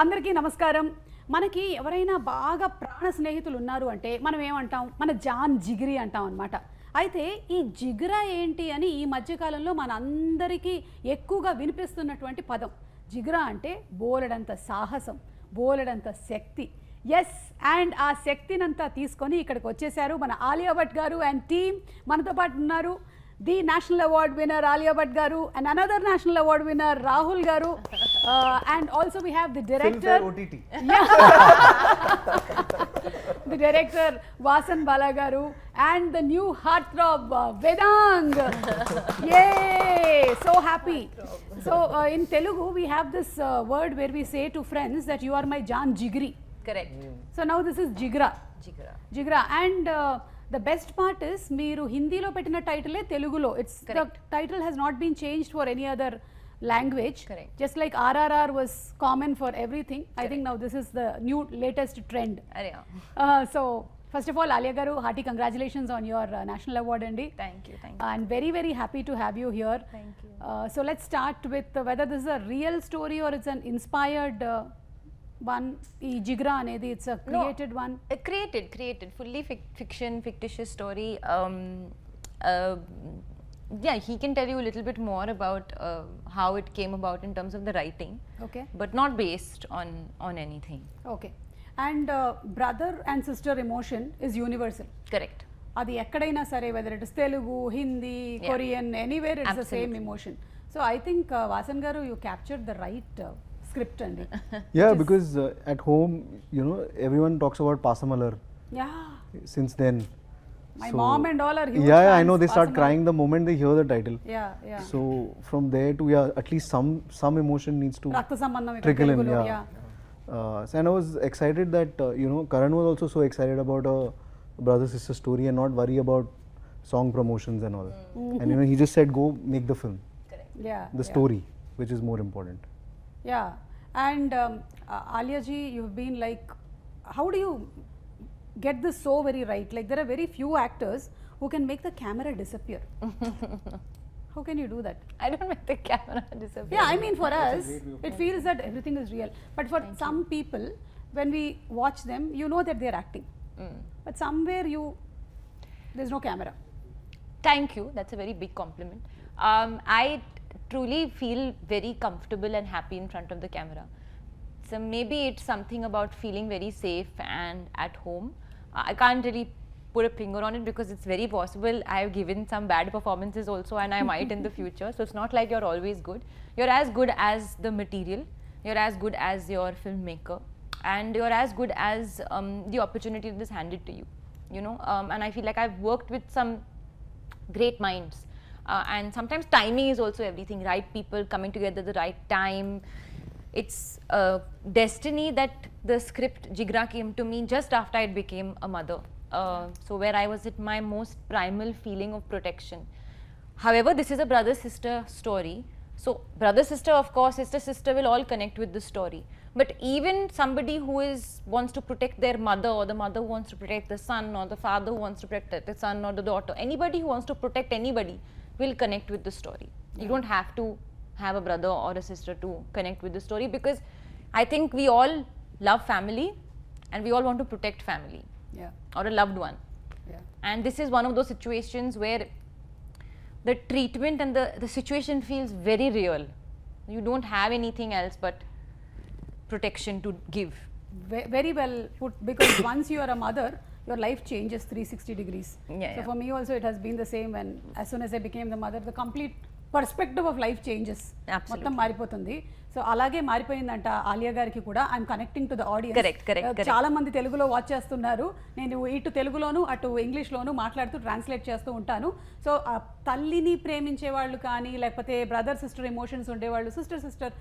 అందరికీ నమస్కారం. మనకి ఎవరైనా బాగా ప్రాణ స్నేహితులు ఉన్నారు అంటే మనం ఏమంటాం, మన జాన్ జిగిరి అంటాం అన్నమాట. అయితే ఈ జిగ్రా ఏంటి అని ఈ మధ్యకాలంలో మనందరికీ ఎక్కువగా వినిపిస్తున్నటువంటి పదం. జిగ్రా అంటే బోలెడంత సాహసం, బోలెడంత శక్తి. ఎస్, అండ్ ఆ శక్తినంతా తీసుకొని ఇక్కడికి వచ్చేసారు మన ఆలియా భట్ గారు అండ్ టీమ్. మనతో పాటు ఉన్నారు the national award winner Alia Bhatt garu and another national award winner Rahul garu, and also we have the director OTT. The director Vasan Bala garu and the new heartthrob Vedang. Yay, so happy. So in Telugu we have this word where we say to friends that you are my Jan Jigri. Correct. So now this is Jigra. Jigra. And the best part is మీరు హిందీలో పెట్టిన టైటిలే తెలుగులో. It's the title has not been changed for any other language. Correct. Just like RRR was common for everything. Correct. I think now this is the new latest trend. So first of all, Alia garu, hearty congratulations on your national award andi. Thank you. And very very happy to have you here. Thank you. So let's start with whether this is a real story or it's an inspired one. ఈ జిగ్రా అనేది it's a created one. Created fully fiction, fictitious story. Yeah, he can tell you a little bit more about how it came about in terms of the writing. Okay. But not based on anything. Okay. And brother and sister emotion is universal. Correct. అది ఎక్కడైనా సరే, whether it is Telugu, Hindi, Korean, anywhere it's the same emotion. So I think Vasan garu, you captured the right script andi. Yeah, because at home, you know, everyone talks about Pasamalar. Yeah. Since then. My mom and all are huge Yeah, fans. I know they start Pasamalar. crying the moment they hear the title. Yeah. So from there to at least some emotion needs to రక్త సంబంధం ఇక్కడ trickle in. తెలుగులో. Yeah. And I was excited that Karan was also so excited about a brother sister story and not worry about song promotions and all. And he just said go make the film. Correct. Yeah. The story, which is more important. Yeah. And Alia ji, you've been like, how do you get this so very right? Like there are very few actors who can make the camera disappear. How can you do that? I don't make the camera disappear. Yeah, I mean for us, it feels that everything is real. But for some people, when we watch them, you know that they're acting. But somewhere there's no camera. Thank you. That's a very big compliment. I truly feel very comfortable and happy in front of the camera. So maybe it's something about feeling very safe and at home. I can't really put a finger on it because it's very possible I have given some bad performances also and I might in the future. So it's not like you're always good. You're as good as the material. You're as good as your filmmaker. And you're as good as the opportunity that is handed to you. And I feel like I've worked with some great minds. And sometimes timing is also everything. Right people coming together at the right time. It's destiny that the script Jigra came to me just after I became a mother. So where I was at my most primal feeling of protection. However, this is a brother-sister story. So brother-sister, of course, sister-sister will all connect with the story. But even somebody who wants to protect their mother, or the mother who wants to protect the son, or the father who wants to protect the son or the daughter, anybody who wants to protect anybody will connect with the story. You don't have to have a brother or a sister to connect with the story, because I think we all love family and we all want to protect family. Or a loved one. And this is one of those situations where the treatment and the situation feels very real. You don't have anything else but protection to give. Very well put, because once you are a mother, your life changes 360 degrees. So for me also it has been the same. And as soon as I became the mother, the complete perspective of life changes. మొత్తం మారిపోతుంది. So అలాగే మారిపోయిందంట ఆలియా గారికి కూడా. I'm connecting to the audience. Correct. చాలా మంది తెలుగులో watch చేస్తున్నారు. నేను ఇటు తెలుగులోను అటు ఇంగ్లీష్లోను మాట్లాడుతూ ట్రాన్స్లేట్ చేస్తూ ఉంటాను. సో తల్లిని ప్రేమించే వాళ్ళు కానీ, లేకపోతే బ్రదర్ సిస్టర్ ఎమోషన్స్ ఉండేవాళ్ళు, సిస్టర్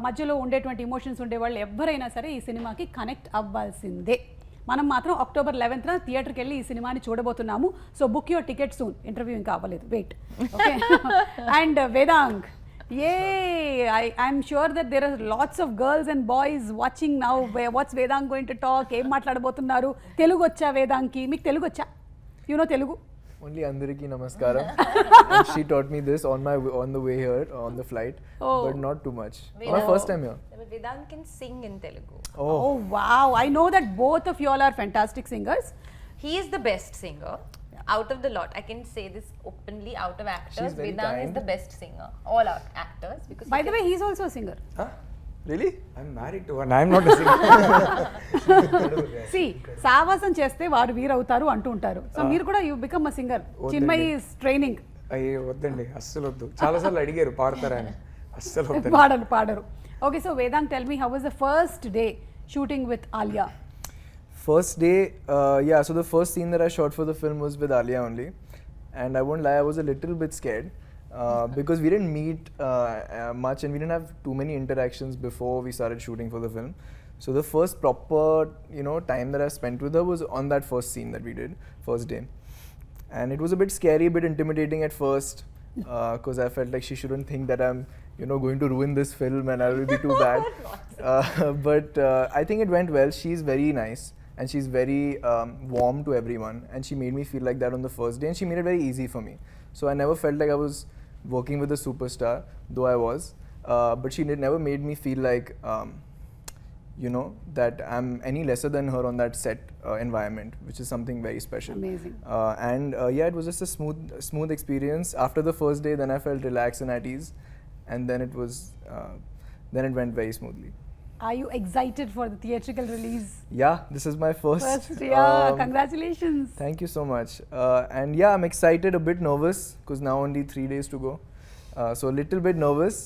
మధ్యలో ఉండేటువంటి ఎమోషన్స్ ఉండేవాళ్ళు ఎవరైనా సరే ఈ సినిమాకి కనెక్ట్ అవ్వాల్సిందే. మనం మాత్రం October 11th థియేటర్కి వెళ్ళి ఈ సినిమాని చూడబోతున్నాము. So book your ticket soon. Interview ఇంకా అవ్వలేదు, wait. Okay. And Vedang, I'm sure that there are lots of girls and boys watching now. What's Vedang going to talk? ఏం మాట్లాడబోతున్నారు? తెలుగు వచ్చా వేదాంగ్కి? మీకు తెలుగు వచ్చా? You know Telugu? Only Andariki Namaskaram. And she taught me this on the way here, on the flight, but not too much. My first time here. But Vedang can sing in Telugu. Oh wow, I know that both of you all are fantastic singers. He is the best singer out of the lot. I can say this openly, out of actors. She's very Vedang is kind. the best singer. All our actors. Because By the way, he's also a singer. Huh? Really? I'm married to one. I'm not a singer. సి సావాసం చేస్తే వారు వీరవుతారు అంటూ ఉంటారు. So మీరు కూడా you become a singer. Chinmayi is training. అయ్యో వద్దండి, అస్సలు వద్దు. చాలాసార్లు అడిగారు పాడతారా అని, అస్సలు వద్దండి. పాడరు. Okay, so Vedang, tell me, how was the first day shooting with Alia? First day, yeah, so the first scene that I shot for the film was with Alia only. And I won't lie, I was a little bit scared. Because we didn't meet much and we didn't have too many interactions before we started shooting for the film. So the first proper, time that I spent with her was on that first scene that we did, first day. And it was a bit scary, a bit intimidating at first, because I felt like she shouldn't think that I'm, going to ruin this film and I will be too bad. But I think it went well. She's very nice and she's very warm to everyone. And she made me feel like that on the first day and she made it very easy for me. So I never felt like I was working with a superstar, though I was. But she never made me feel like, that I'm any lesser than her on that set environment, which is something very special. Amazing. And yeah, it was just a smooth experience. After the first day, then I felt relaxed and at ease. And then then it went very smoothly. Are you excited for the theatrical release? Yeah, this is my first. Congratulations. Thank you so much. And yeah, I'm excited, a bit nervous because now only 3 days to go. So a little bit nervous.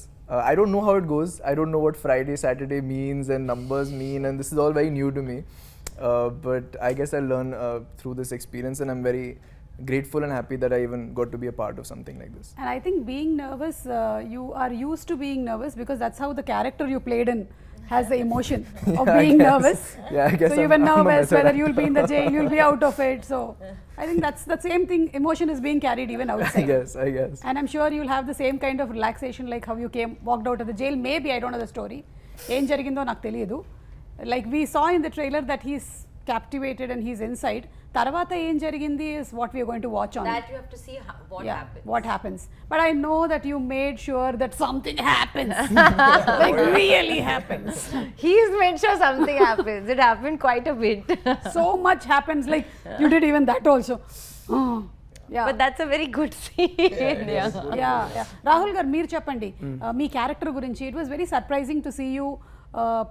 I don't know how it goes. I don't know what Friday, Saturday means and numbers mean, and this is all very new to me. But I guess I'll learn through this experience, and I'm very grateful and happy that I even got to be a part of something like this. And I think being nervous, you are used to being nervous because that's how the character you played in has the emotion of Yeah, being nervous. Yeah, I guess So you were I'm a nervous method whether you'll be in the jail, you'll be out of it. So I think that's the same thing. Emotion is being carried even outside. I guess. And I'm sure you'll have the same kind of relaxation like how you walked out of the jail. Maybe, I don't know the story. ఏం జరిగిందో నాకు తెలియదు. Like we saw in the trailer that he's captivated and he's inside. తర్వాత ఏం జరిగింది is what we are going to watch on. That you have to see what happens. But I know that you made sure that something happens. Like really happens. He's made sure something happens. It happened quite a bit. So much happens. Like you did even that also. Yeah. But that's a very good scene. Yeah. Rahul gar, meer cheppandi. Me character గురించి. It was very surprising to see you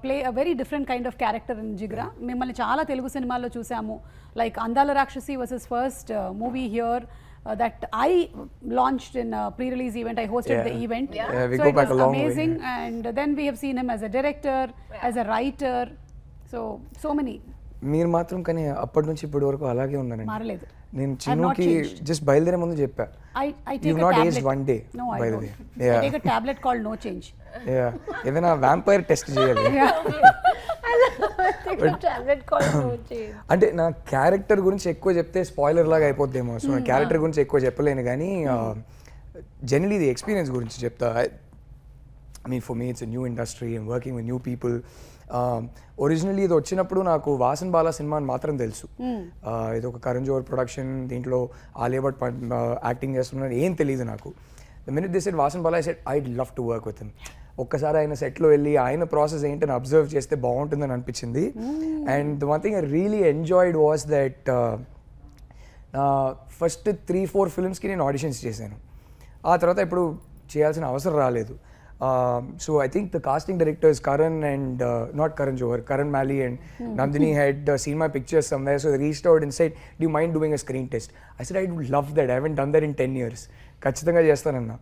play a very different kind of character in Jigra. మిమ్మల్ని చాలా తెలుగు సినిమాల్లో చూసాము. Like అందాల రాక్షసి was his first movie here that I launched in a pre-release event. I hosted the event. Yeah, we So go it back was a long way. amazing. And then we have seen him as a director, as a writer. So many. మీరు మాత్రం కానీ అప్పటి నుంచి ఇప్పటి వరకు అలాగే ఉన్నారండి. మారలేదు. నేను చిన్నుకి జస్ట్ బయలుదేరే ముందు చెప్పా, I take you've a not tablet. aged one day. No, I by don't. the way. I Yeah. take a tablet called No Change. Yeah. ఏదైనా వ్యాంపైర్ టెస్ట్ చేయాలి. Tablet called No Change. అంటే నా character గురించి ఎక్కువ చెప్తే spoiler లాగా అయిపోద్దేమో, so నా character గురించి ఎక్కువ చెప్పలేను కానీ జనరలీ ఇది ఎక్స్పీరియన్స్ గురించి చెప్తా. I mean for me it's new industry, I'm working with new people. Originally ఇది వచ్చినప్పుడు నాకు వాసన్ బాలా సినిమా అని మాత్రం తెలుసు. ఇది ఒక కరణ్ జోహర్ ప్రొడక్షన్, దీంట్లో ఆలియా భట్ యాక్టింగ్ చేస్తున్నారు, ఏం తెలియదు నాకు. The minute this said Vasan Bala, I said I'd love to work with him. ఒక్కసారి ఆయన సెట్లో వెళ్ళి ఆయన ప్రాసెస్ ఏంటని అబ్జర్వ్ చేస్తే బాగుంటుందని అనిపించింది. And the one thing I really enjoyed was that నా ఫస్ట్ 3-4 ఫిల్మ్స్కి నేను ఆడిషన్స్ చేశాను. ఆ తర్వాత ఇప్పుడు చేయాల్సిన అవసరం రాలేదు. So I think the casting directors Karan and not Karan Johar, Karan Mali and Nandini had seen my pictures somewhere, so they reached out and said, do you mind doing a screen test? I said, I would love that. I haven't done that in 10 years. ఖచ్చితంగా చేస్తానన్నా.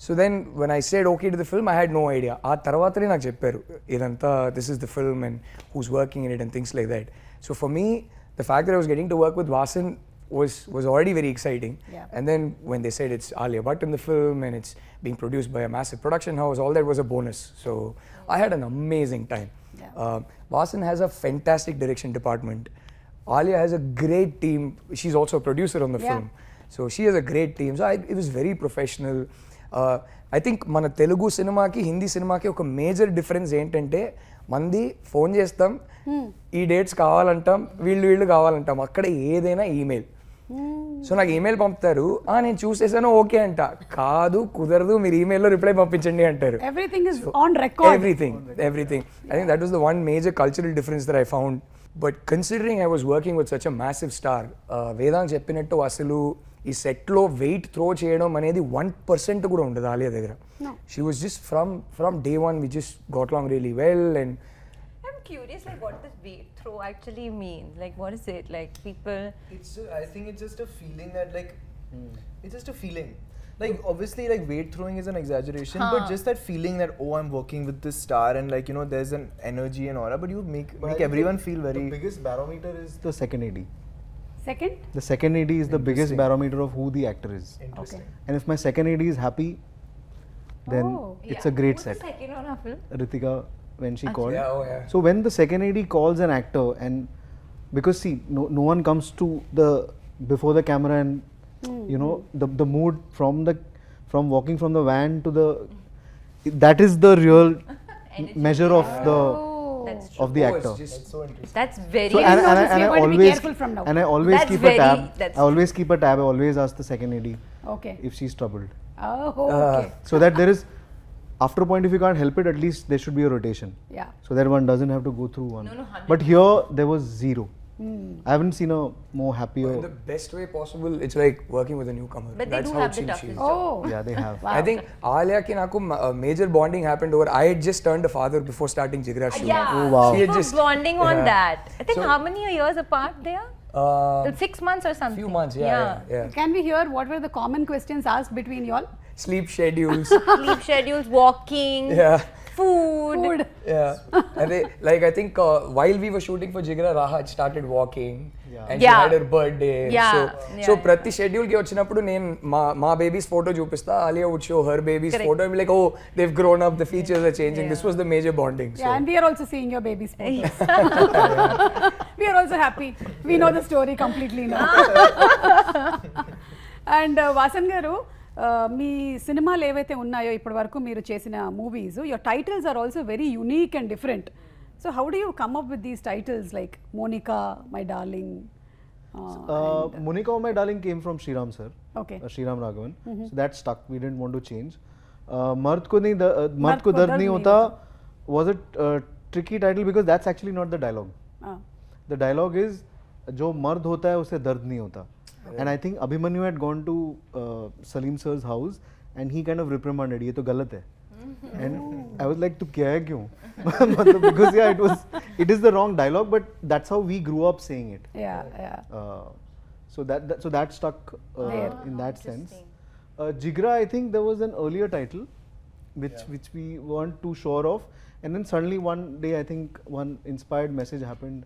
So then when I said okay to the film, I had no idea. ఆ తర్వాతనే నాకు చెప్పారు ఇదంతా, this is the film and who's working in it and things like that. So for me, the fact that I was getting to work with Vasan was already very exciting. Yeah. And then when they said it's Alia Bhatt in the film and it's being produced by a massive production house, all that was a bonus. So I had an amazing time. Yeah. Vasan has a fantastic direction department. Alia has a great team. She's also a producer on the film. So she has a great team. So it was very professional. I think మన తెలుగు సినిమాకి హిందీ సినిమాకి ఒక major difference ఏంటంటే, మంది phone చేస్తాం, ఈ dates కావాలంటాం, వీళ్ళు కావాలంటాం. అక్కడ ఏదైనా ఈమెయిల్. సో నాకు ఈమెయిల్ పంపుతారు, నేను చూసేసాను ఓకే అంట, కాదు కుదరదు మీరు ఈమెయిల్లో రిప్లై పంపించండి అంటారు. Everything is on record. Everything. I think that was the one major cultural difference that I found. But considering I was working with such a massive star, Vedang చెప్పినట్టు అసలు ఈ సెట్లో వెయిట్ త్రో చేయడం అనేది 1% కూడా ఉండదు ఆలియా దగ్గర. She was just from day one we just got along really well. And I'm curious, like, what does weight throw actually mean? Like, what is it? Like, people. I think it's just a feeling that like, it's just a feeling. Like obviously like weight throwing is an exaggeration, but just that feeling that I'm working with this star and like there's an energy and aura, but you make everyone feel very. The biggest barometer is the second AD. Second? The second AD is the biggest barometer of who the actor is. Interesting. And if my second AD is happy, then it's a great Who's set. the second on our film? Ritika, when she called. yeah. So when the second AD calls an actor, and because see, no one comes to the before the camera and the mood from walking from the van to the, that is the real measure of the That's true. of the actor. It's just So interesting. That's very. So and notice I you're going to be always careful from now. and I always That's keep a very- tab. that's I always keep a tab. I always ask the second AD Okay. if she's troubled, Oh, okay. so that there is, after a point, if you can't help it, at least there should be a rotation, Yeah. so that one doesn't have to go through one. No, 100%. But here there was zero. I haven't seen a more happier. in the best way possible. It's like working with a newcomer. But they That's do how have it the seems toughest she is. job. Oh. Yeah, they have. Wow. I think Alia ki naku major bonding happened over. I had just turned a father before starting Jigra shoot. Yeah. Oh, wow. She They had were just bonding on yeah. that. I think So- how many years apart they are? 6 months or something. Few months, yeah. Can we hear what were the common questions asked between y'all? Sleep schedules. Sleep schedules, walking, Yeah. food. Food. Yeah. And they, like I think while we were shooting for Jigra, Raha had started walking. And she Yeah. had her birthday. Yeah. So ప్రతి schedule కి వచ్చినప్పుడు నేను మా babies photo చూపిస్తా, Alia would show her baby's Correct. photo and be like, oh, they've grown up, the features are changing. This was the major bonding. Yeah, and we are also seeing your baby's photos. We are also happy. We know the story completely now. And Vasan garu, మీ సినిమాలు ఏవైతే ఉన్నాయో ఇప్పటి వరకు మీరు చేసిన movies, your titles are also very unique and different. So how do you come up with these titles like Monica, my darling? Monica, My Darling came from Sriram sir. Okay. Sriram Raghavan. So that stuck. We didn't want to change. Mard ko dard nahi hota was a tricky title because that's actually not the dialogue. The dialogue is जो मर्द होता है उसे दर्द नहीं होता. And I think Abhimanyu had gone to Salim sir's house and he kind of reprimanded, ये तो गलत है. And I was like, तू क्या है क्यों? Because yeah, it is the wrong dialogue, but that's how we grew up saying it. Yeah. So that stuck in that sense. Jigra, I think there was an earlier title which we weren't too sure of, and then suddenly one day I think one inspired message happened,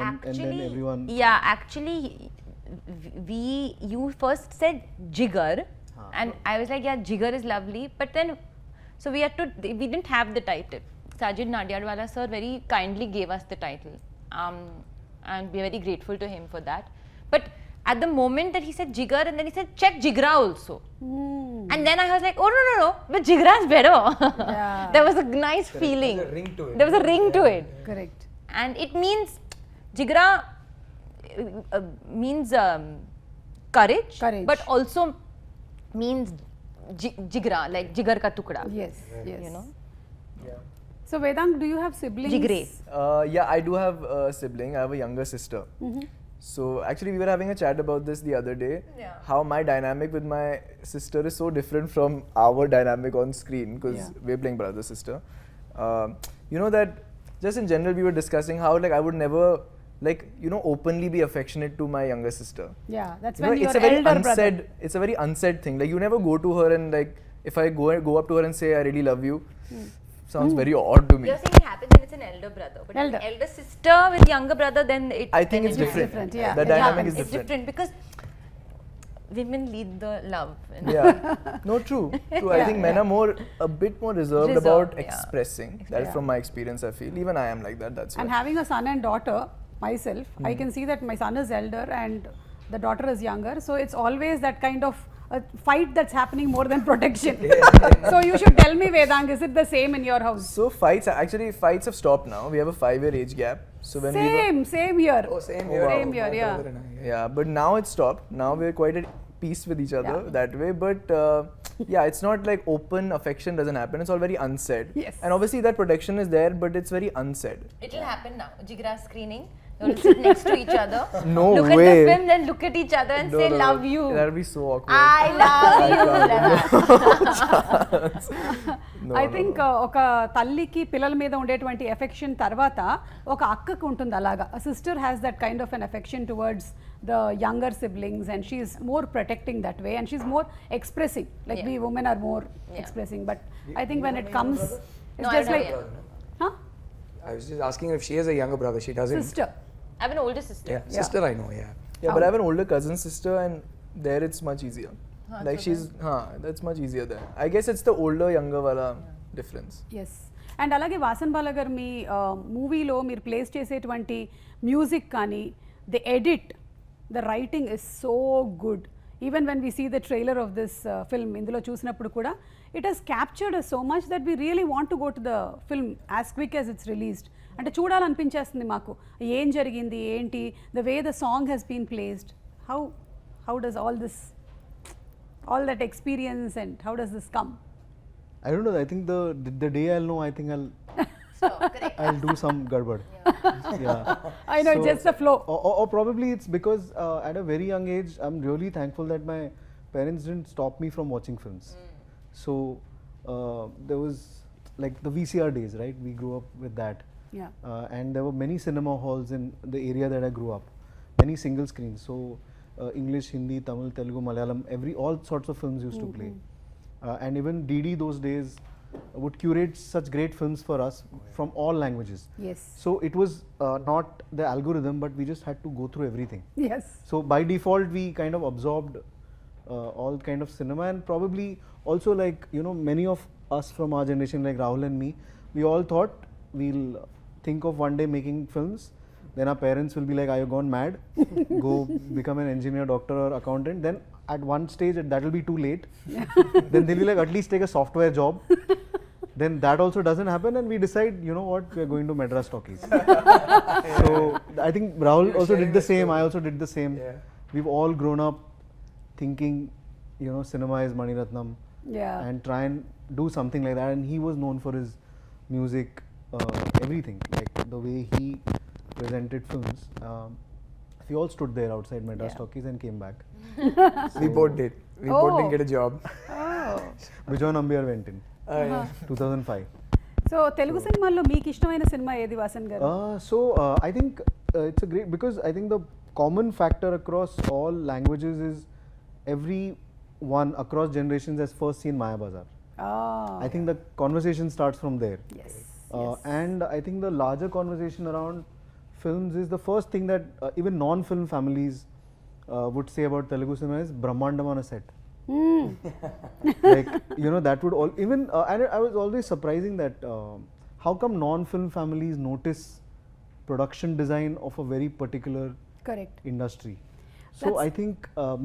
and then everyone. Yeah, actually, you first said Jigar, and I was like, yeah, Jigar is lovely, but then so we we didn't have the title. Sajid Nadiadwala sir very kindly gave us the title, and we are very grateful to him for that. But at the moment that he said Jigar, and then he said check Jigra also, and then I was like, oh no, but Jigra is better. Yeah. There was a nice feeling. There was a ring to it. There was a ring to it, Correct. and it means Jigra means courage, but also means jigra, like jigar ka tukda. Yes. You know. Yeah. So Vedang, do you have siblings? Jigre. Yeah, I do have a sibling. I have a younger sister. So actually, we were having a chat about this the other day. Yeah. How my dynamic with my sister is so different from our dynamic on screen because we're playing brother sister. You know that just in general, we were discussing how like I would never openly be affectionate to my younger sister. Yeah, that's You know, when you're it's a very elder unsaid. brother. It's a very unsaid thing. Like you never go to her and like if I go up to her and say I really love you, sounds very odd to me. You're saying it happens when it's an elder brother, but Elder. an elder sister with younger brother, then it. I think then it's it different. different, yeah. The It dynamic happens. is It's different. different because women lead the love. You know? Yeah. No, true. I think men are a bit more reserved about Reserved, yeah. expressing. That is from my experience, I feel. Even I am like that. That's And why. having a son and daughter, myself, I can see that my son is elder and the daughter is younger. So it's always that kind of fight that's happening more than protection. So you should tell me, Vedang, is it the same in your house? So fights have stopped now. We have a 5-year age gap. So when Same here. Oh, same here. Same here, yeah. yeah, but now it's stopped. Now we're quite at peace with each other that way. But yeah, it's not like open affection doesn't happen. It's all very unsaid. Yes. And obviously that protection is there, but it's very unsaid. It'll happen now. Jigra screening. They'll sit next to each other. No look way. at the film, then look at each other and say, love you. That'll be so awkward. I love you. I think ఒక తల్లికి పిల్లల మీద ఉండేటువంటి affection తర్వాత ఒక అక్కకు ఉంటుంది అలాగా sister has that kind of an affection towards the younger siblings and she is more protecting that way and she is more expressing like we women are more expressing but I think when it comes it's just like I was just asking if she has a younger brother. She doesn't. Sister I have an older sister. Yeah, sister I know. Yeah. Yeah, but I have an older cousin sister, and there it's much easier. Like that's much easier there. I guess it's the older younger wala difference. Yes and అలాగే వాసన్ బాల గారు మీ మూవీలో మీరు place చేసేటువంటి music కానీ the edit the writing is so good even when we see the trailer of this film ఇందులో చూసినప్పుడు కూడా it has captured so much that we really want to go to the film as quick as it's released అంటే చూడాలనిపించేస్తుంది మాకు ఏం జరిగింది ఏంటి the way the song has been placed how does all that experience and how does this come? I don't know. I think the day I'll know, I think I'll do some garbad. Yeah. I know, just the flow. Or probably it's because at a very young age, I'm really thankful that my parents didn't stop me from watching films. So there was like the VCR days, right? We grew up with that. Yeah. And there were many cinema halls in the area that I grew up. Many single screens. So English, Hindi, Tamil, Telugu, Malayalam, all sorts of films used to play. And even DD those days would curate such great films for us from all languages. Yes. So it was not the algorithm, but we just had to go through everything. Yes. So by default, we kind of absorbed all kind of cinema, and probably also like, you know, many of us from our generation, like Rahul and me, we all thought we'll think of one day making films. Then our parents will be like, are you gone mad? Go become an engineer, doctor or accountant. Then at one stage that will be too late. Then they'll be like, at least take a software job. Then that also doesn't happen, and we decide, you know what, we're going to Madras Talkies. So I think Rahul also did the same, I also did the same. Yeah. We've all grown up thinking, you know, cinema is Mani Ratnam. Yeah. And try and do something like that. And he was known for his music, everything, like the way he presented films. We all stood there outside Madras Talkies and came back. We both did. We both didn't get a job. Oh. Bijoy Nambiar went in 2005. So Telugu సినిమాల్లో మీకు ఇష్టమైన cinema ఏది వాసన్ గారు? So I think it's a great, because I think the common factor across all languages is everyone across generations has first seen Maya Bazaar. I think the conversation starts from there. Yes. And I think the larger conversation around films is the first thing that even non-film families would say about Telugu cinema is Brahmandam on a set. Like, you know, that would all even and I was always surprising that how come non-film families notice production design of a very particular Correct. industry. So I think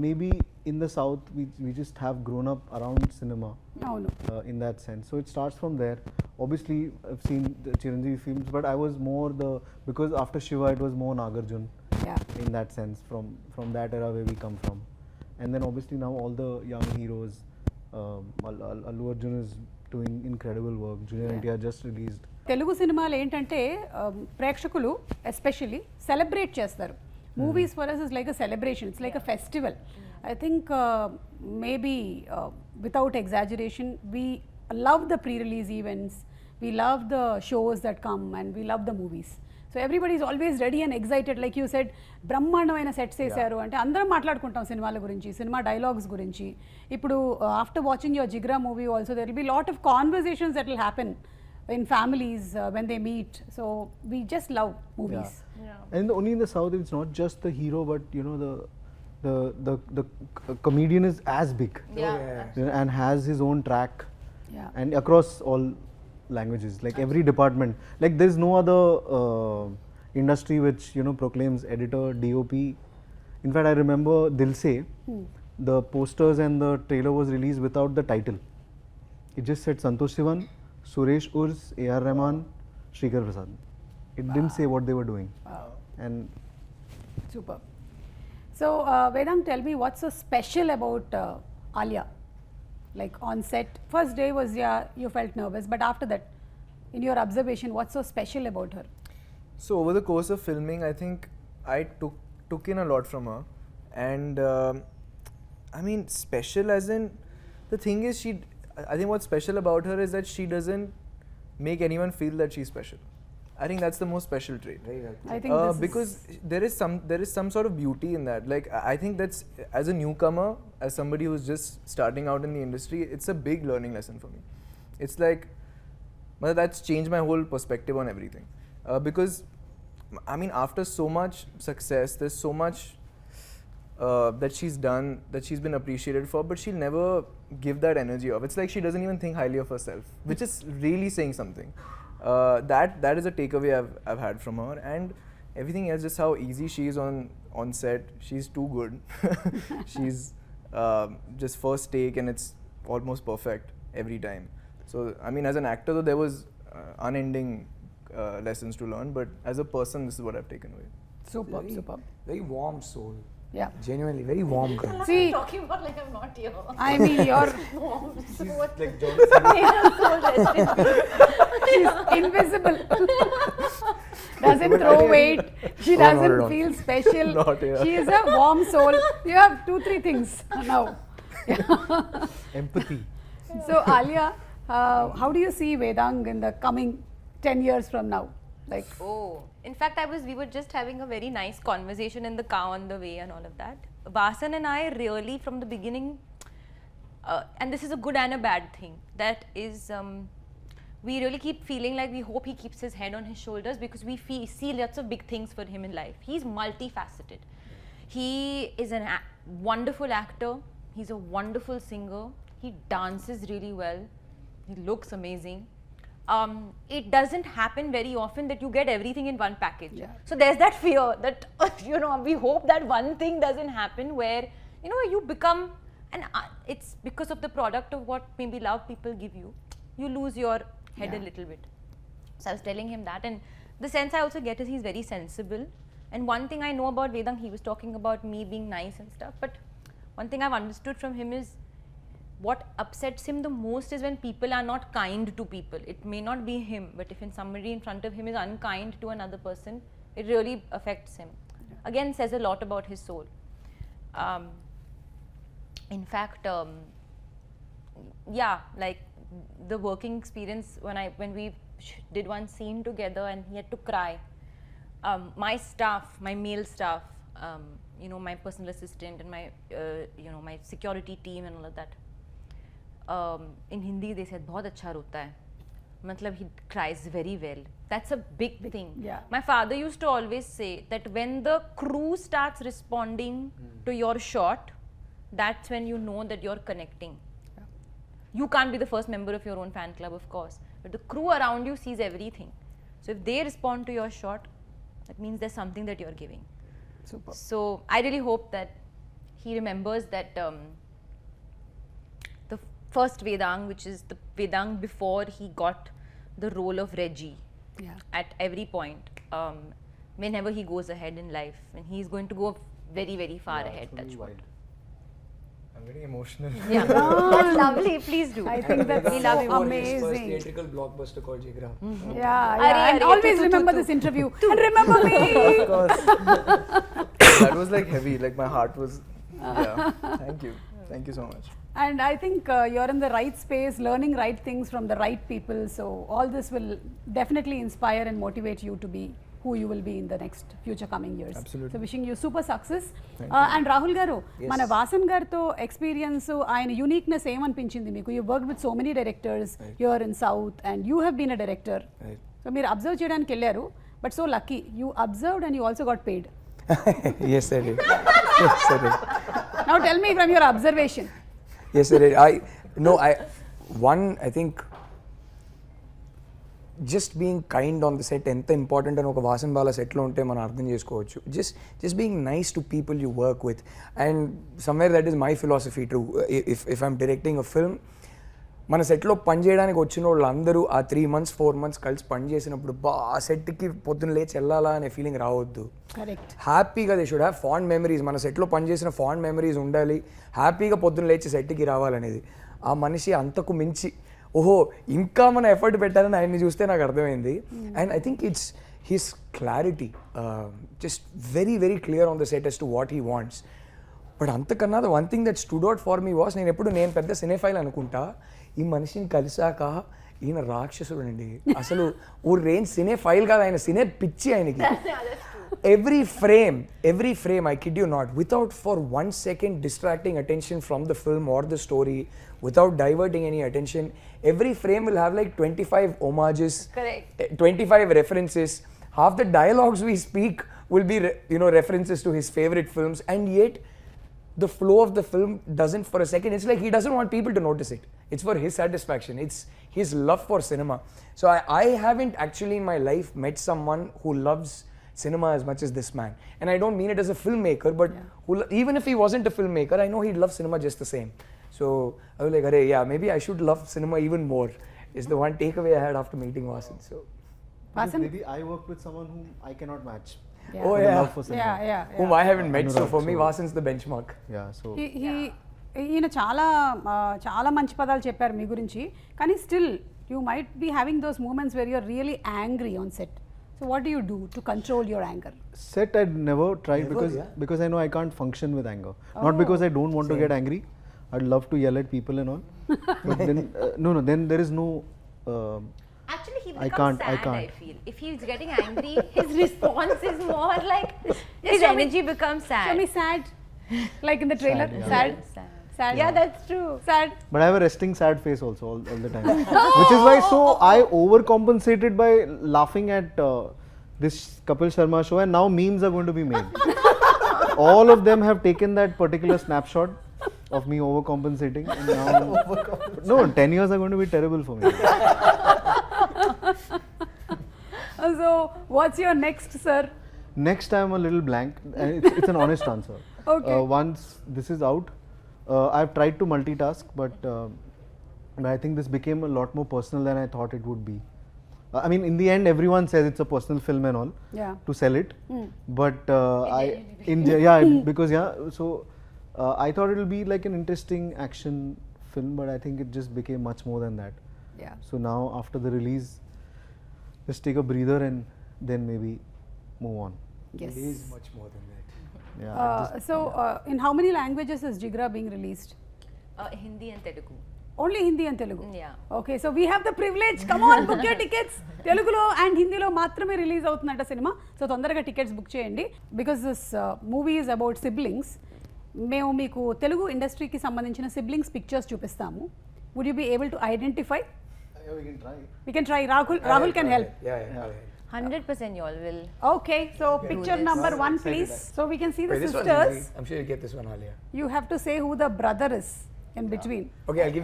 maybe in the south we just have grown up around cinema అవును. in that sense. So it starts from there. Obviously I've seen the Chiranjeevi films, but I was more because after Shiva it was more Nagarjun. Yeah. In that sense, from that era where we come from. And then obviously now all the young heroes, Allu Arjun is doing incredible work. Junior NTR just released. Telugu సినిమాలు ఏంటంటే ప్రేక్షకులు especially celebrate చేస్తారు. Movies for us is like a celebration, it's like a festival. I think maybe without exaggeration we love the pre release events, we love the shows that come and we love the movies. So everybody is always ready and excited. Like you said, బ్రహ్మాండమైన sets వేశారు అంటే అందరం మాట్లాడుకుంటాం సినిమాల గురించి, cinema dialogues గురించి. ఇప్పుడు after watching your Jigra movie also there will be lot of conversations that will happen in families when they meet. So we just love movies. And only in the south it's not just the hero, but you know the comedian is as big. And has his own track. And across all languages, like every department, like there's no other industry which, you know, proclaims editor, DOP. In fact, I remember Dil Se, the posters and the trailer was released without the title. It just said Santosh Sivan, Suresh Urs, A.R. Rahman, Shrikar Prasad. It didn't say what they were doing. And Super. So, Vedang, tell me what's so special about Alia? Like on set, first day was, yeah, you felt nervous, but after that, in your observation, what's so special about her? So over the course of filming, I think I took in a lot from her, and I mean, special as in, the thing is, I think what's special about her is that she doesn't make anyone feel that she's special. I think that's the most special trait. Very well. I think this Because there is some sort of beauty in that. Like, I think that's, as a newcomer, as somebody who's just starting out in the industry, it's a big learning lesson for me. It's like, well, that's changed my whole perspective on everything. Because, I mean, after so much success, there's so much that she's done, that she's been appreciated for, but she'll never give that energy off. It's like she doesn't even think highly of herself, which is really saying something. That is a takeaway I've had from her, and everything else, just how easy she is on set. She's too good. She's just first take, and it's almost perfect every time. So I mean, as an actor, though, there was unending lessons to learn, but as a person, this is what I've taken away. Superb, superb. Very warm soul. Yeah. Genuinely, very warm girl. See, Talking about like I'm not here. I mean, you're So what? Like she's invisible. Doesn't throw weight. She Oh, not at doesn't all. feel special. Not here. She is a warm soul. You have 2-3 things now. empathy. So Alia, how do you see Vedang in the coming 10 years from now? Like, Oh, in fact, we were just having a very nice conversation in the car on the way and all of that. Vasan and I really, from the beginning, and this is a good and a bad thing, that is, we really keep feeling like we hope he keeps his head on his shoulders, because we see lots of big things for him in life. He's multifaceted. He is a wonderful actor. He's a wonderful singer. He dances really well. He looks amazing. It doesn't happen very often that you get everything in one package. Yeah. So there's that fear that, we hope that one thing doesn't happen where, you become, and it's because of the product of what maybe love people give you, you lose your head a little bit. So I was telling him that, and the sense I also get is he's very sensible. And one thing I know about Vedang, he was talking about me being nice and stuff, but one thing I've understood from him is, what upsets him the most is when people are not kind to people. It may not be him, but if somebody in front of him is unkind to another person, it really affects him. Yeah. Again, says a lot about his soul. In fact, like the working experience, when we did one scene together and he had to cry, my staff, my male staff, my personal assistant and my my security team and all of that, in Hindi they said बहुत अच्छा रोता है, मतलब he cries very well. That's a big thing. Yeah. My father used to always say that when the crew starts responding to your shot, that's when you know that you're connecting. Yeah. You can't be the first member of your own fan club, of course, but the crew around you sees everything. So if they respond to your shot, that means there's something that you're giving. super. So I really hope that he remembers that the first Vedang, which is the Vedang before he got the role of Reggie, Yeah. at every point, whenever he goes ahead in life, and he's going to go very, very far ahead. Touch wood. I'm getting emotional. Yeah, that's lovely. Please do. I think that's We love so you. First amazing. theatrical blockbuster called Jigra. Yeah, Ari, yeah. And Ari, always tu, tu, remember tu, this tu. interview. And remember me. Of course. That was like heavy. Like my heart was. Yeah. Thank you so much. And I think you're in the right space, learning right things from the right people. So all this will definitely inspire and motivate you to be who you will be in the next future coming years. Absolutely. So wishing you super success. Thank And Rahul garu, Yes. mana Vasan garto experience, ఆయన uniqueness ఏమనిపించింది మీకు? You worked with so many directors here in South, and you have been a director. Right. So మీరు observe చేయడానికి వెళ్ళారు, but so lucky you observed and you also got paid. Yes, I did. Yes, I did. Now tell me from your observation. Yes, I did. I think just being kind on the set ఎంత important అని ఒక వాసన్ బాల సెట్లో ఉంటే మనం అర్థం చేసుకోవచ్చు. Just being nice to people you work with, and somewhere that is my philosophy true. If I'm directing a film, మన సెట్లో పని చేయడానికి వచ్చిన వాళ్ళు అందరూ ఆ 3 months 4 months కలిసి పని చేసినప్పుడు ఆ సెట్కి పొద్దున్న లేచి వెళ్ళాలా అనే ఫీలింగ్ రావద్దు. హ్యాపీగా they should have fond memories. మన సెట్లో పనిచేసిన ఫాండ్ మెమరీస్ ఉండాలి. హ్యాపీగా పొద్దున్న లేచి సెట్కి రావాలనేది. ఆ మనిషి అంతకు మించి ఓహో ఇంకా మన ఎఫర్ట్ పెట్టాలని ఆయన్ని చూస్తే నాకు అర్థమైంది. And I think it's his clarity, just very very clear on the set as to what he wants. But అంతకన్నా the one thing that stood out for me was, నేను పెద్ద సినేఫైల్ అనుకుంటా, ఈ మనిషిని కలిసాక ఈయన రాక్షసుడు అండి. అసలు ఓ రేంజ్ సినే ఫైల్ కాదు, ఆయన సినే పిచ్చి ఆయనకి. Every frame I kid you not, without for 1 second distracting attention from the film or the story, without diverting any attention, every frame will have like 25 homages, 25 references. Half the dialogues we speak will be references to his favorite films, and yet the flow of the film doesn't for a second. It's like he doesn't want people to notice it. It's for his satisfaction. It's his love for cinema. So I haven't actually in my life met someone who loves cinema as much as this man. And I don't mean it as a filmmaker, but even if he wasn't a filmmaker, I know he'd love cinema just the same. So I was like, "Arey, yeah, maybe I should love cinema even more." Is the one takeaway I had after meeting Vasan. So Vasan? Maybe I work with someone whom I cannot match. Yeah. Oh For the yeah. love for cinema. Yeah. Whom I haven't met, so Anurag, for me so- Vasan's the benchmark. Yeah, so ఈయన చాలా మంచి పదాలు చెప్పారు మీ గురించి, కానీ still you might be having those moments where you're really angry on set. So what do you do to control your anger? set I'd never tried because I know I can't function with anger. Not because I don't want to get angry. I'd love to yell at people and all. But then then there is no Actually, he I becomes can't- I sad, can't. I feel. If he's getting angry, his response is more like, his show me- energy becomes sad. Show me sad, like in the trailer. Sad, yeah. Sad. Yeah, that's true. Sad. But I have a resting sad face also all the time. Which is why I overcompensated by laughing at this Kapil Sharma show, and now memes are going to be made. All of them have taken that particular snapshot of me overcompensating, and now 10 years are going to be terrible for me. So what's your next, sir? Next I'm a little blank, and it's an honest answer. Okay. Once this is out, I've tried to multitask, but I think this became a lot more personal than I thought it would be. I mean, in the end, everyone says it's a personal film and all Yeah. to sell it, but because so I thought it'll be like an interesting action film, but I think it just became much more than that. Yeah. So now after the release, just take a breather and then maybe move on. Yes. It is much more than that. Yeah. In how many languages is Jigra being released? Hindi and Telugu. Only Hindi and Telugu? Yeah. Okay, so we have the privilege. Come on, book your tickets. Telugulo and Hindilo మాత్రమే release అవుతుందంట సినిమా. సో తొందరగా tickets book చేయండి. Because this movie is about siblings. మేము మీకు తెలుగు ఇండస్ట్రీకి సంబంధించిన సిబ్లింగ్స్ పిక్చర్స్ చూపిస్తాము. Would you be able to identify? We can try. We can try. Rahul can help. Yeah. 100% you all will. Okay, so picture number 1 please. So we can see the Wait, this one's sisters. easy. I'm sure you'll get this one, Alia. You have to say who the brother is in between. Okay, I'll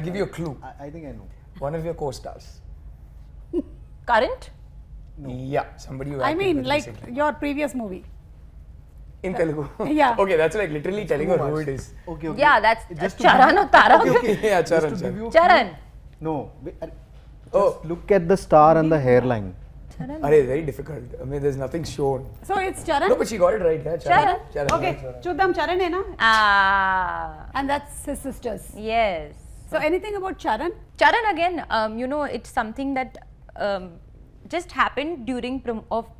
give you a clue. I think I know. One of your co-stars. Current? Yeah, somebody you I acted mean with like recently. your previous movie. In Telugu. Yeah. Okay, that's like literally telling her who it is. Okay. Yeah, that's Just to Charan or Tarak. Yeah, Just Charan. to give you a Charan. clue- No. Just look at the star and the hairline. Arey, very difficult. I mean, there's nothing shown. So it's Charan. No, but she got it right. Yeah, Charan. Charan. Okay, Charan. చూద్దాం Charan ena. Ah. And that's his sisters. Yes. So anything about Charan? Charan again, it's something that just happened during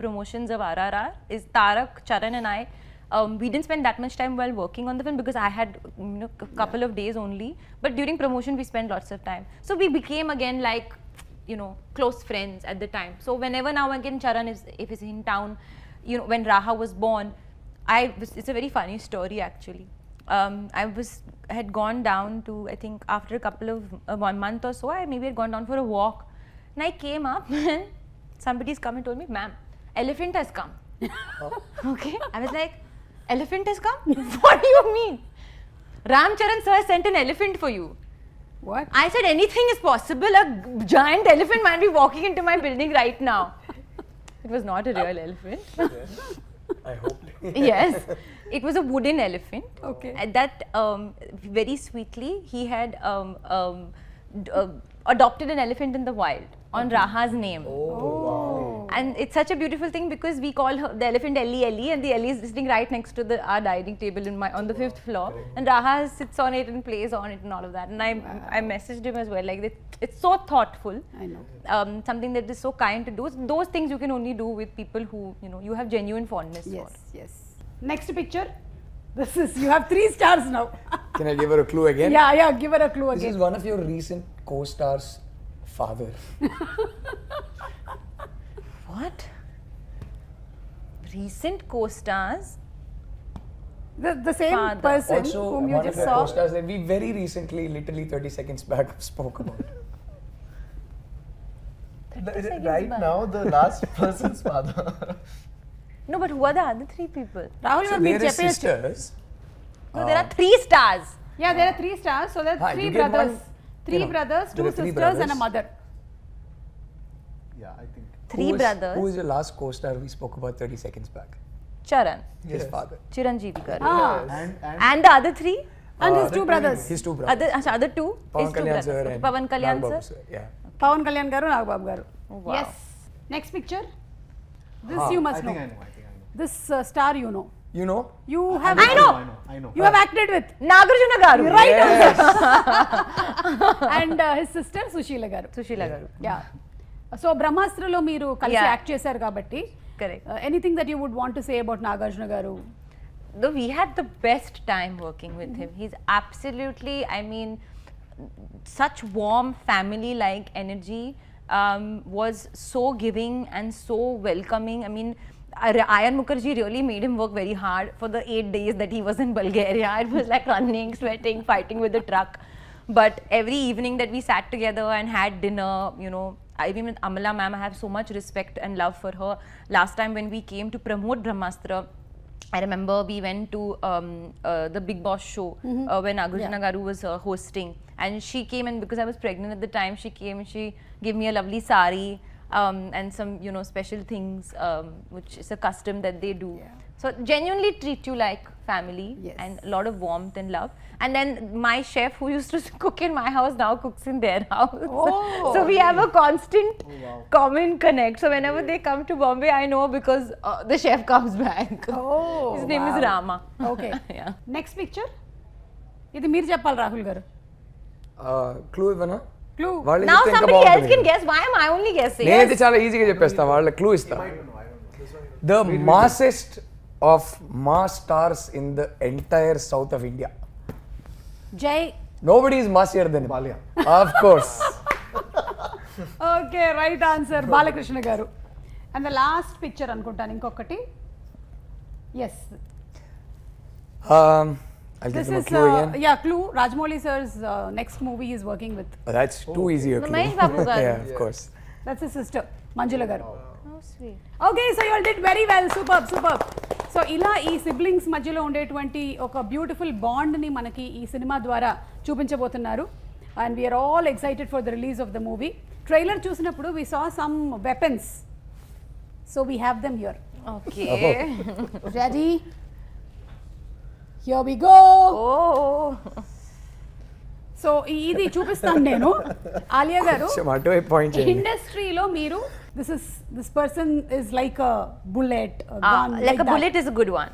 promotions of RRR. Is Tarak, Charan and I, we didn't spend that much time while working on the film because I had a couple of days only. But during promotion, we spent lots of time. So we became again like, close friends at the time. So whenever now again Charan if he's in town, when Raha was born, it's a very funny story actually. I had gone down to, I think after a couple of 1 month or so, I maybe had gone down for a walk, and I came up and somebody's come and told me, ma'am, elephant has come. Okay, I was like, elephant has come? What do you mean? Ram Charan sir sent an elephant for you. What? I said anything is possible. A giant elephant might be walking into my building right now. It was not a real elephant. I hope. Yes, it was a wooden elephant. Okay. And that very sweetly he had adopted an elephant in the wild on Raha's name. Oh. And it's such a beautiful thing because we call her, the elephant Ellie, and the Ellie is sitting right next to our dining table on the 5th floor, and Raha sits on it and plays on it and all of that. And I messaged him as well, like it's so thoughtful. I know. Something that is so kind to do. Those things you can only do with people who you have genuine fondness for. Yes. Next picture. You have 3 stars now. Can I give her a clue again? Yeah, give her a clue This again. is one of your recent co-stars' father. What? Recent co-stars? The same Father. person Also, whom you one of just your saw. co-stars that we very recently, literally 30 seconds back, spoke about. Right now, the last person's father. No, but who are the other 3 people? Rahul, So మీరు there are చెప్పేయచ్చు. sisters. No, there are 3 stars. Yeah, there are 3 stars. So there are 3 you get brothers. one, 3 brothers, 2 there are 3 sisters, and a brothers. mother. Yeah, I think. 3 brothers. Who is your last co-star we spoke about 30 seconds back? Charan, His father. Chiranjeevi garu. And And the other 3? And his 2 brothers. His 2 brothers. Other 2 Pawan is 2 Kalyan brothers. sir Okay, and Pawan Kalyan Nagbabu sir. Yeah. Pawan Kalyan garu, Nagbabu garu. Oh, wow. Yes. Next picture. This you I must think know. I know. This star you know. You know? You have. I know. I know. You have acted with. Nagarjuna garu. Right Yes. answer. And his sister Sushila garu. Sushila garu. Yeah. So బ్రహ్మాస్త్రలో మీరు కలిసి Yeah. Act చేశారు కాబట్టి Correct. Anything that you would want to say about Nagarjuna garu. Though we had the best time working with him. He's absolutely, I mean, such warm family-like energy, was so giving and so welcoming. I mean, Ayan Mukherjee really made him work very hard for the 8 days that he was in Bulgaria. It was like running, sweating, fighting with the truck. But every evening that we sat together and had dinner, even with Amala ma'am, I have so much respect and love for her. Last time when we came to promote Brahmastra, I remember we went to the Big Boss show when Nagarjuna Garu was hosting, and she came, and because I was pregnant at the time, she came and she gave me a lovely sari and some special things, which is a custom that they do. Yeah. So genuinely treat you like family. Yes. And a lot of warmth and love. And then my chef who used to cook in my house now cooks in their house. Oh, So we have a constant common connect. So whenever they come to Bombay, I know because the chef comes back. Oh, His name is wow. Rama. Okay. Yeah. Next picture. ఇది మీరు చెప్పాలి రాహుల్ గారు. Clue ఇవ్వనా? Clue. వాళ్ళు Now చెప్తే ఇంకా somebody else బాగుంటుంది. can guess. Why am I only guessing? నేనైతే చాలా ఈజీగా చెప్పేస్తా, వాళ్ళ క్లూ ఇస్తా. The massest of mass stars in the entire south of India. జై. Nobody is massier than him. Balia. Of course. Okay, right answer Balakrishna garu. And the last picture అనుకుంటాను ఇంకొకటి. Yes, I'll give this them a is clue again. Yeah clue. Rajamouli sir's next movie is working with. That's too easy a clue. Mahesh Babu garu. Yeah, of course. That's his sister Manjula garu. Oh, sweet. Okay, so you all did very well. Super. So ఇలా ఈ siblings మధ్యలో ఉండేటువంటి ఒక beautiful బాండ్ని మనకి ఈ సినిమా ద్వారా చూపించబోతున్నారు. And we're all excited for the release of the movie. Trailer చూసినప్పుడు we saw some weapons, so we have them here. Okay. Ready? Here we go. Oh. So ఇది చూపిస్తాను నేను. ఆలియా గారు, కొంచెం అటువైపు point చేయండి. ఇండస్ట్రీలో మీరు this person is like a bullet, Like a bullet is a good one.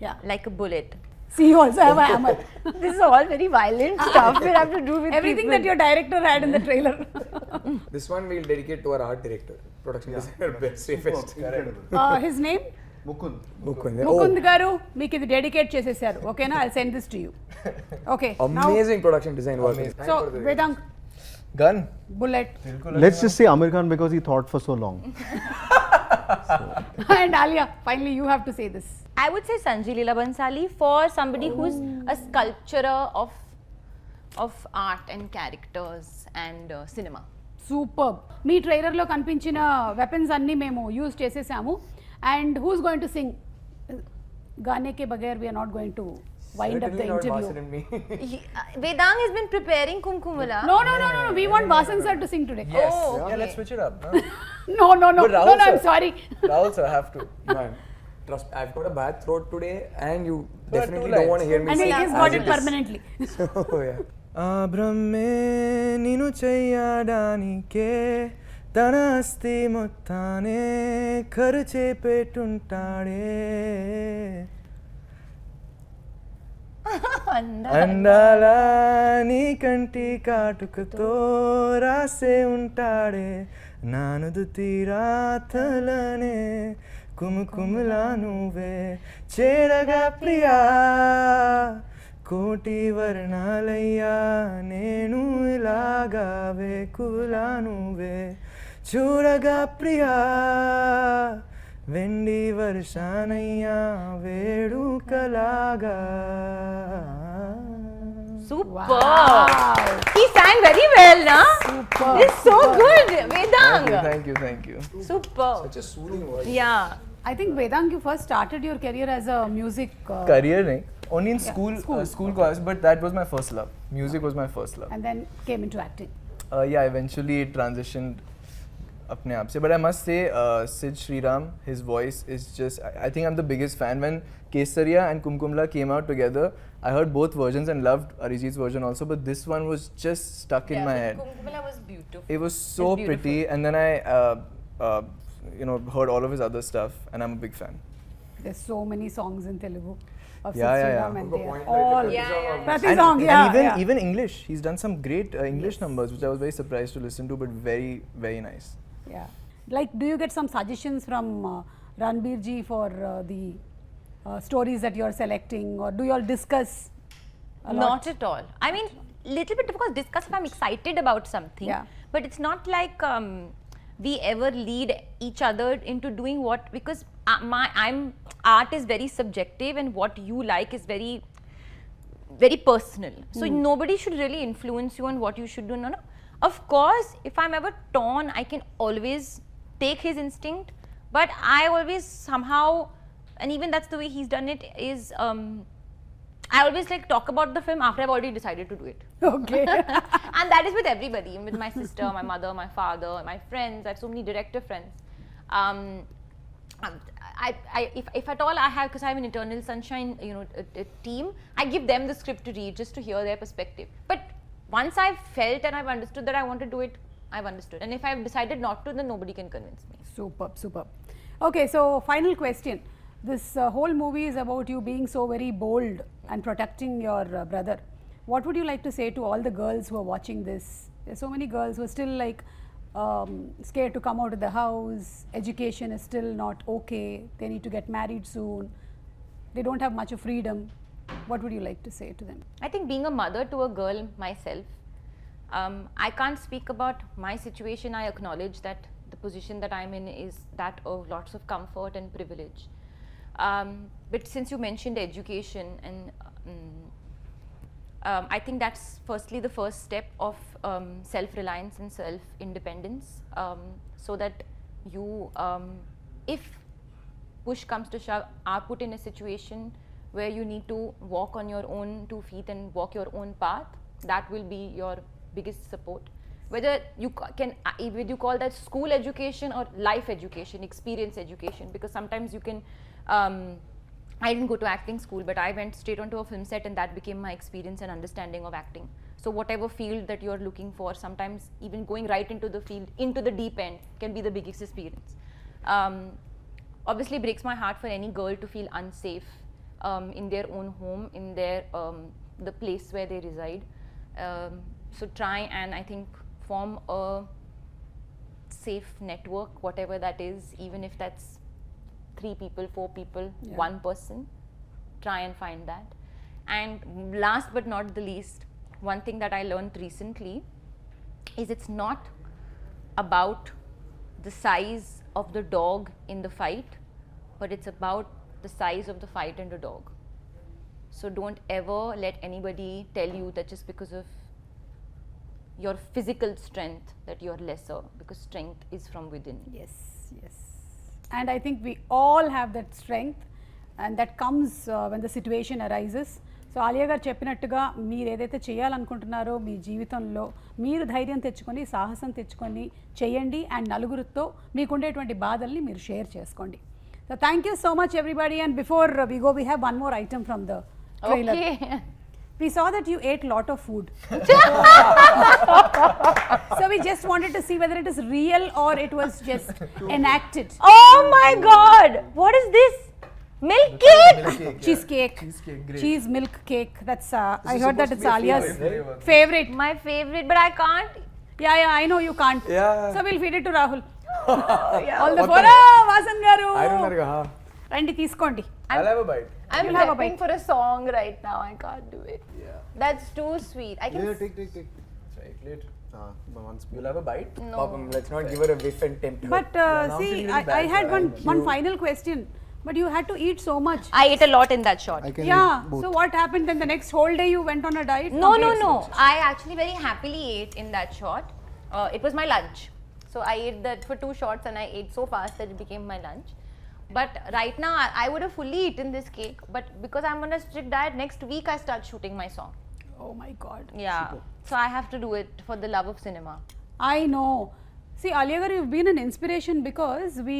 Yeah. Like a bullet. See, you also have a hammer. This is all very violent stuff we have to do with Everything people. that your director had in the trailer. This one we'll dedicate to our art director, production designer, best safest. Incredible. His name? Mukund. Mukund. Mukund garu, మీకు ఇది dedicate చేసేసారు. ఓకేనా? I'll send this to you. Okay. Amazing production design work. So, Vedang, Gun. bullet. Let's just say Amir Khan because he thought for so long. And Alia, finally you have to say this. I would say Sanjay Leela Bansali for somebody who's a sculpturer of art and characters and cinema. Super. మీ ట్రైలర్లో కనిపించిన weapons అన్నీ మేము use చేసేసాము. And who's going to sing? గానే కే బగైర్ we're not going to wind up the Certainly not interview. Vasan and me. Vedang has been preparing Kumkumala. No. We want Vasan sir to sing today. Yes. Oh, okay. Yeah, let's switch it up. No. But Rahul I'm sir- sorry. Rahul sir, I have to. Man, Trust, I've got a bad throat today, and you There are definitely two don't want to lines. hear me And he sing. has as got it is. permanently. So yeah. బ్రహ్మే నిను చెయ్యడానికే తన అస్థి మొత్తానే ఖర్చే పెట్టుంటాడే అందాల నీ కంటి కాటుకతో రాసే ఉంటాడే నానుదు తీరాతలనే కుముకుములా నువ్వే చేరగా ప్రియా కోటి వర్ణాలయ్యా నేను ఇలాగా వేకులా నువ్వే చూడగా ప్రియా వెండి వర్షానయ్యా వేడుకలాగా Super. Wow. He sang very well, na? Super. It's so good, Vedang. Thank you. Super. Such a soothing voice. Yeah. I think Vedang, you first started your career as a music Career nahi, only in school. school class, but that was my first love. Music was my first love. and then came into acting. Yeah, eventually it transitioned apne aap se, but I must say Sid Sriram, his voice is just I think I'm the biggest fan. When Kesariya and Kumkumla came out together, I heard both versions and loved Arijit's version also, but this one was just stuck in my head. Kumkumala was beautiful. It was so It's beautiful. pretty, and then I heard all of his other stuff, and I'm a big fan. There's so many songs in Telugu of Yeah, Sid yeah, Sriram yeah. and Good they are point, all Yeah. Prati song, yeah. And even English, he's done some great English numbers, which I was very surprised to listen to, but very, very nice. Yeah. Like, do you get some suggestions from Ranbir ji for the stories that you're selecting, or do you all discuss a lot? Not at all. I mean, little bit, of course, discuss if I'm excited about something. Yeah. But it's not like we ever lead each other into doing what, because art is very subjective, and what you like is very, very personal. So nobody should really influence you on what you should do. No. Of course, if I'm ever torn, I can always take his instinct, but I always somehow, and even that's the way he's done it, is I always like talk about the film after I've already decided to do it. Okay. And that is with everybody, with my sister, my mother, my father, my friends. I have so many director friends. If at all I have, because I have an Eternal Sunshine, a team, I give them the script to read just to hear their perspective. But once I've felt and I've understood that I want to do it, I've understood. And if I've decided not to, then nobody can convince me. Superb. Okay, so final question. This whole movie is about you being so very bold and protecting your brother. What would you like to say to all the girls who are watching this? There's so many girls who are still like scared to come out of the house. Education is still not okay. They need to get married soon. They don't have much of freedom. What would you like to say to them? I think being a mother to a girl myself, I can't speak about my situation. I acknowledge that the position that I'm in is that of lots of comfort and privilege. But since you mentioned education, and I think that's firstly the first step of self-reliance and self-independence, so that you, if push comes to shove, are put in a situation where you need to walk on your own 2 feet and walk your own path. That will be your biggest support. Whether you whether you call that school education or life education, experience education, because sometimes you can, I didn't go to acting school, but I went straight onto a film set, and that became my experience and understanding of acting. So whatever field that you're looking for, sometimes even going right into the field, into the deep end, can be the biggest experience. Obviously breaks my heart for any girl to feel unsafe in their own home, in their the place where they reside. So try and, I think, form a safe network, whatever that is, even if that's 3 people, 4 people, 1 person. Try and find that. And last but not the least, one thing that I learned recently is it's not about the size of the dog in the fight, but it's about the size of the fight and the dog. So don't ever let anybody tell you that just because of your physical strength that you're lesser, because strength is from within. Yes. And I think we all have that strength, and that comes when the situation arises. So Alia గారు చెప్పినట్టుగా మీరు ఏదైతే చేయాలనుకుంటున్నారో మీ జీవితంలో మీరు ధైర్యం తెచ్చుకొని సాహసం తెచ్చుకొని చేయండి అండ్ నలుగురితో మీకుండేటువంటి బాధల్ని మీరు షేర్ చేసుకోండి. So thank you so much everybody and before we go we have one more item from the trailer. We saw that you ate lot of food. So we just wanted to see whether it is real or it was just enacted. Oh my god! What is this? Milk cake! Cheesecake. great. Cheese milk cake. That's I is heard that supposed it's to be a Alia's favorite. favorite. My favorite, but I can't. Yeah, I know you can't. Yeah. So we'll feed it to Rahul. Yeah. All the four. Vasan garu. I don't know. రండి తీసుకోండి. I'll have a bite. I'm You'll have a prepping bite. for a song right now. I can't do it. Yeah. That's too sweet. I can. Yeah, take. Try it. Once. You'll have a bite? No. Papam, let's not give her a whiff and tempt her. But now see, feeling really I bad had for one final question. But you had to eat so much. I ate a lot in that shot. I can Yeah. eat both. So what happened then? The next whole day you went on a diet? No. Complete? I actually very happily ate in that shot. It was my lunch. So I ate that for 2 shots and I ate so fast that it became my lunch. But right now I would have fully eaten this cake. But because I'm on a strict diet, next week I start shooting my song. Oh my God. Yeah. So I have to do it for the love of cinema. I know. See, Alia garu, you've been an inspiration because we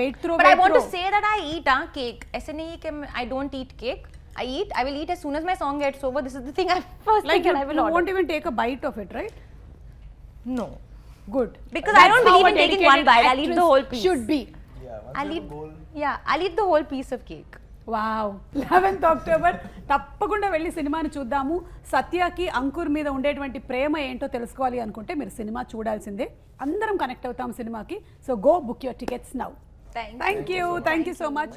wait through. But I want to say that I eat cake. ऐसे नहीं कि I don't eat cake. I will eat as soon as my song gets over. This is the thing first like thing I will you order. won't even take a bite of it, right? No. Good. Because That's I don't how believe a in taking dedicated one bite. I'll eat the actress whole piece. Should be. Yeah, once I'll you eat. have a bowl. Yeah, I'll eat the whole piece of cake. Wow 11th October తప్పకుండా వెళ్ళి సినిమాని చూద్దాము. సత్యకి అంకుర్ మీద ఉండేటువంటి ప్రేమ ఏంటో తెలుసుకోవాలి అనుకుంటే మీరు సినిమా చూడాల్సిందే. అందరం కనెక్ట్ అవుతాం సినిమాకి. So go book your tickets now. Thank you. Thank you so much.